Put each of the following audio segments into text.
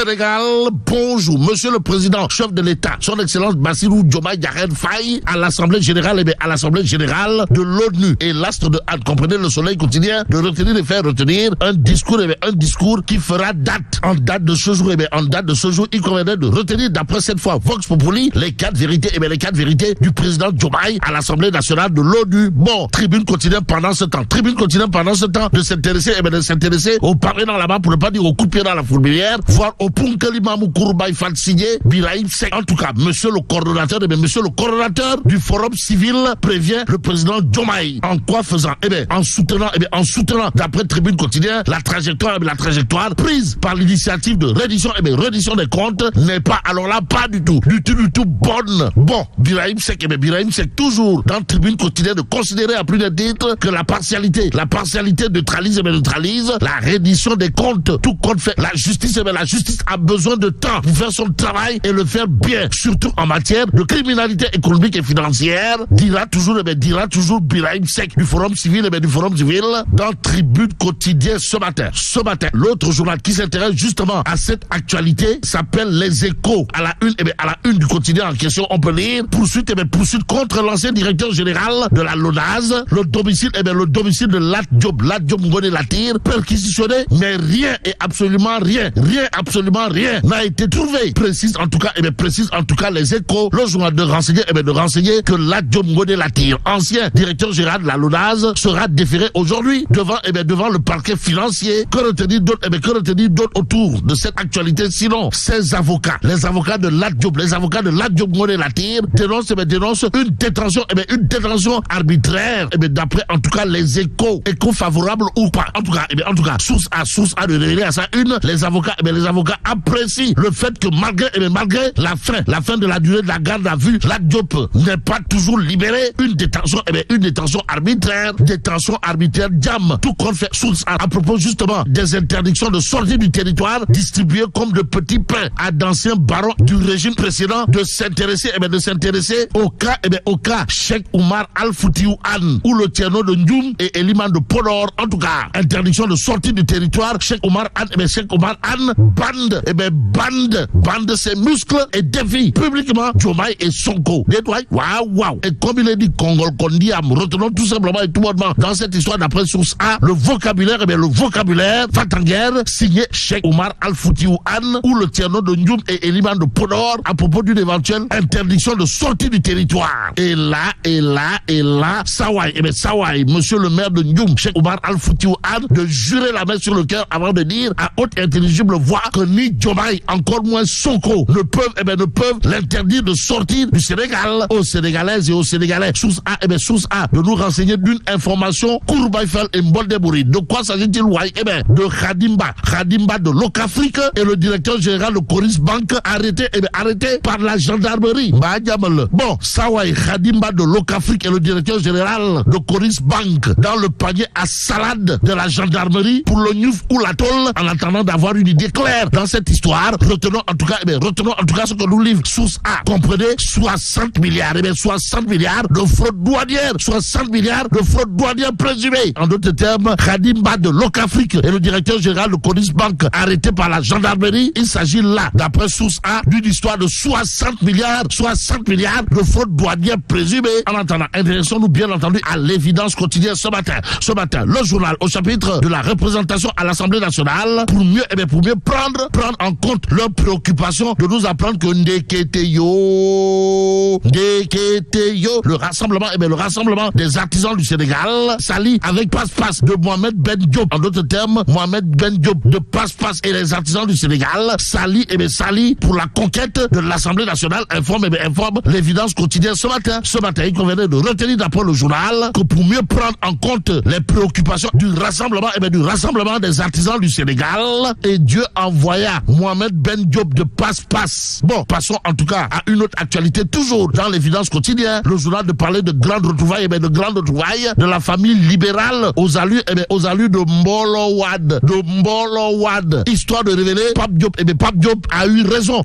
Sénégal, bonjour. Monsieur le Président, chef de l'État, son Excellence Bassirou Diomaye Diakhar Faye, à l'Assemblée Générale, à l'Assemblée Générale de l'ONU. Et l'astre de Anne, comprenez, le soleil quotidien, de retenir et faire retenir un discours qui fera date. En date de ce jour, en date de ce jour, il conviendrait de retenir, d'après cette fois, Vox Populi, les 4 vérités, les 4 vérités du président Diomaye à l'Assemblée nationale de l'ONU. Bon, tribune quotidienne pendant ce temps, de s'intéresser au parrainant là-bas, pour ne pas dire au coup de pied dans la fourmilière, voire au Punkeli Mamou Kourbaï signé Birahim Seck. En tout cas, monsieur le coordonnateur du Forum civil prévient le président Diomaye. En quoi faisant? En soutenant, d'après Tribune quotidien, la trajectoire prise par l'initiative de reddition des comptes n'est pas, alors là, pas du tout bonne. Bon, Birahim Seck, toujours dans Tribune quotidienne, de considérer à plus d'un titre que la partialité neutralise la reddition des comptes. Tout compte fait. La justice a besoin de temps pour faire son travail et le faire bien, surtout en matière de criminalité économique et financière, dira toujours Birahim Seck du Forum civil, dans Tribune quotidienne ce matin. L'autre journal qui s'intéresse justement à cette actualité s'appelle Les Échos. À la une du quotidien en question, on peut lire poursuite contre l'ancien directeur général de la LONASE, le domicile de Lat Diop Ngoné Latyr, perquisitionné, mais rien n'a été trouvé. Précise en tout cas Les Échos, le journal de renseigner que Lat Diop Ngoné Latyr, ancien directeur général de la LONASE, sera déféré aujourd'hui devant le parquet financier. Que retenir d'autre autour de cette actualité, sinon ces avocats, les avocats de Lat Diop Ngoné Latyr dénoncent une détention arbitraire, d'après en tout cas Les Échos favorable ou pas. En tout cas, source A de révéler à sa une, les avocats apprécient le fait que malgré la fin de la durée de la garde à vue, Lat Diop n'est pas toujours libéré. Une détention arbitraire, jam. Tout compte fait, source A, à propos justement des interdictions de sortie du territoire distribuées comme de petits pains à d'anciens barons du régime précédent, de s'intéresser au cas Cheikh Oumar Al-Foutiou Anne, ou le Tierno de Ndioum et Eliman de Podor. En tout cas, interdiction de sortie du territoire, Cheikh Oumar Anne, bande ses muscles et défie publiquement Diomaye et Sonko. Waouh. Et comme il est dit Congol Kondiam, retenons tout simplement et tout bonnement dans cette histoire d'après source A, le vocabulaire va en guerre, signé Cheikh Oumar Al-Foutiou Anne, ou le Tierno de Ndioum et Eliman de Podor, à propos d'une éventuelle interdiction de sortie du territoire. Et là, Sawai, monsieur le maire de Ndioum, Cheikh Oumar Al-Foutiou Anne, de jurer la main sur le cœur avant de dire à haute intelligible voix que ni Diomaye, encore moins Sonko, ne peuvent l'interdire de sortir du Sénégal. Aux Sénégalaises et aux Sénégalais, source A, de nous renseigner d'une information Kourbaïfal et Mboldebouri. De quoi s'agit-il, de Khadimba de Locafrique et le directeur général de Coris Bank arrêté par la gendarmerie. Bon, Sawai, Khadimba de Locafrique et le directeur général de Coris Bank dans le panier à salade de la gendarmerie pour le Niouf ou la Tôle, en attendant d'avoir une idée claire dans cette histoire. Retenons en tout cas ce que nous livre source A. Comprenez, 60 milliards de fraude douanière, présumée. En d'autres termes, Khadimba de Locafrique et le directeur général de Coris Bank arrêté par la gendarmerie. Il s'agit là, d'après source A, d'une histoire de 60 milliards de fraude douanière présumée. En attendant, intéressons-nous bien entendu à l'évidence quotidienne ce matin, le journal au chapitre de la représentation à l'Assemblée nationale, pour mieux prendre en compte leurs préoccupations, de nous apprendre que le rassemblement des artisans du Sénégal s'allie avec Passe-Passe de Mohamed Ben Diop. En d'autres termes, Mohamed Ben Diop de Passe-Passe et les artisans du Sénégal s'allient pour la conquête de l'Assemblée nationale, informe l'évidence quotidienne ce matin. Il convenait de retenir d'après le journal que pour mieux prendre en compte les préoccupations du rassemblement des artisans du Sénégal, et Dieu envoya Mohamed Ben Diop de Passe-Passe. Bon, passons en tout cas à une autre actualité, toujours dans l'évidence quotidienne. Le journal de parler de grandes retrouvailles, de la famille libérale aux allures de Mbolowad. Histoire de révéler Pape Diop a eu raison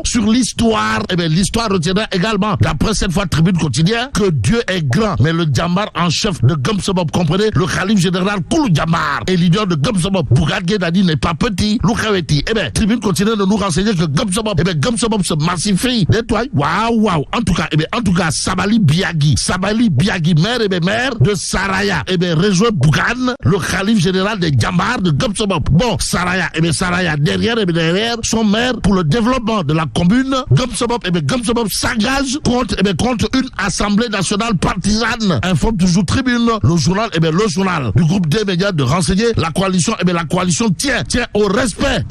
sur l'histoire. L'histoire retiendra également, d'après cette fois Tribune quotidienne, que Dieu est grand, mais le Djambar en chef de Gumsebop, comprenez, le Khalif général Koulou Djambar et leader de Gumsebop, Bougad Guedadi, n'est pas petit. L'Oukhawé appétit. Eh bien, Tribune continue de nous renseigner que Gomsobop, eh bien, Gomsobop se massifie. Nettoie. Waouh. En tout cas, Sabali Biagui, maire, eh bien, maire de Saraya, eh bien, rejoint Bougan, le calife général des Djambar de Gomsobop. Bon, Saraya, derrière, son maire pour le développement de la commune, Gomsobop, Gomsobop s'engage contre une assemblée nationale partisane. Informe toujours Tribune, le journal du groupe des médias de renseigner la coalition, tient au respect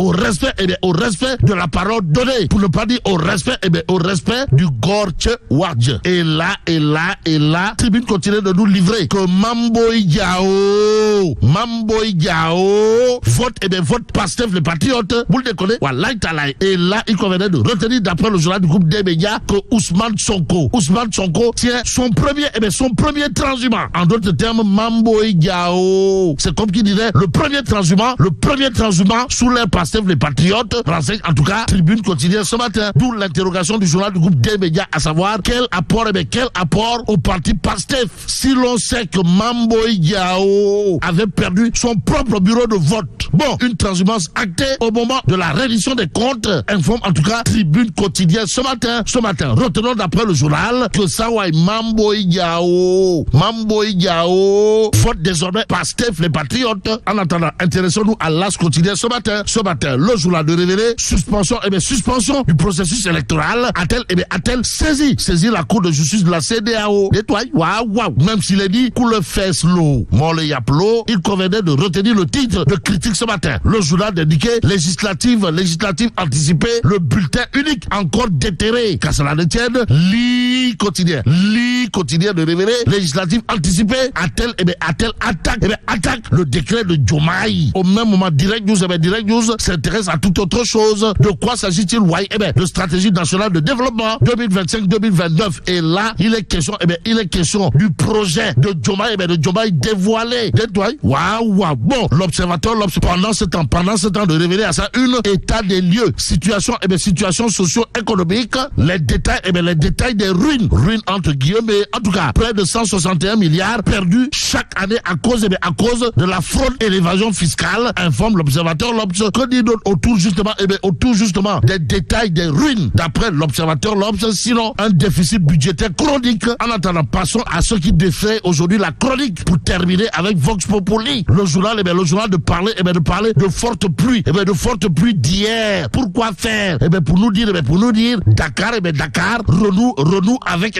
de la parole donnée, pour ne pas dire au respect du Gorche Wadj. Et là, Tribune continue de nous livrer que Mamboy Diao, vote Pastef les patriotes, vous le déconnez, voilà, et là, il convenait de retenir d'après le journal du groupe des médias que Ousmane Sonko tient son premier transhumant. En d'autres termes, Mamboy Diao. C'est comme qui dirait le premier transhumant sous l'air Pastef les patriotes. Renseigne en tout cas Tribune quotidienne ce matin. D'où l'interrogation du journal du groupe des médias, à savoir quel apport au parti Pastef. Si l'on sait que Mamboy Diao avait perdu son propre bureau de vote. Bon, une transhumance actée au moment de la reddition des comptes, informe en tout cas Tribune quotidienne ce matin. Retenons d'après le journal que Sawai Mamboy Diao vote désormais Pastef les patriotes. En attendant, intéressons-nous à l'As quotidien ce matin, le journal de révéler suspension du processus électoral. A-t-elle saisi la Cour de justice de la CEDEAO? Nettoie. Waouh. Même s'il est dit coule fesse l'eau, molle yaplo, il convenait de retenir le titre de critique ce matin. Le journal d'indiquer législative anticipée, le bulletin unique encore déterré. Qu'à cela ne tienne, Li quotidien de révéler législative anticipée. A-t-elle attaque le décret de Diomaye. Au même moment, Direct News s'intéresse à toute autre chose. De quoi s'agit-il? De stratégie nationale de développement 2025-2029. Et là, il est question du projet de Diomaye dévoilé. Waouh. Bon, l'observateur pendant ce temps de révéler à ça une état des lieux, situation socio-économique, les détails des ruines entre guillemets, en tout cas, près de 161 milliards perdus chaque année à cause de la fraude et l'évasion fiscale, informe l'observateur L'Obs. Que dit d'autre autour justement des détails des ruines d'après l'observateur L'Obs, sinon un déficit budgétaire chronique. En attendant, passons à ce qui défait aujourd'hui la chronique pour terminer avec Vox Populi. Le journal de parler de fortes pluies d'hier. Pourquoi faire? Pour nous dire Dakar renoue avec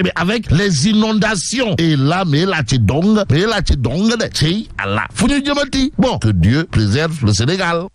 les inondations. Et là, mais la tidong de Allah. Bon, que Dieu préserve le Sénégal.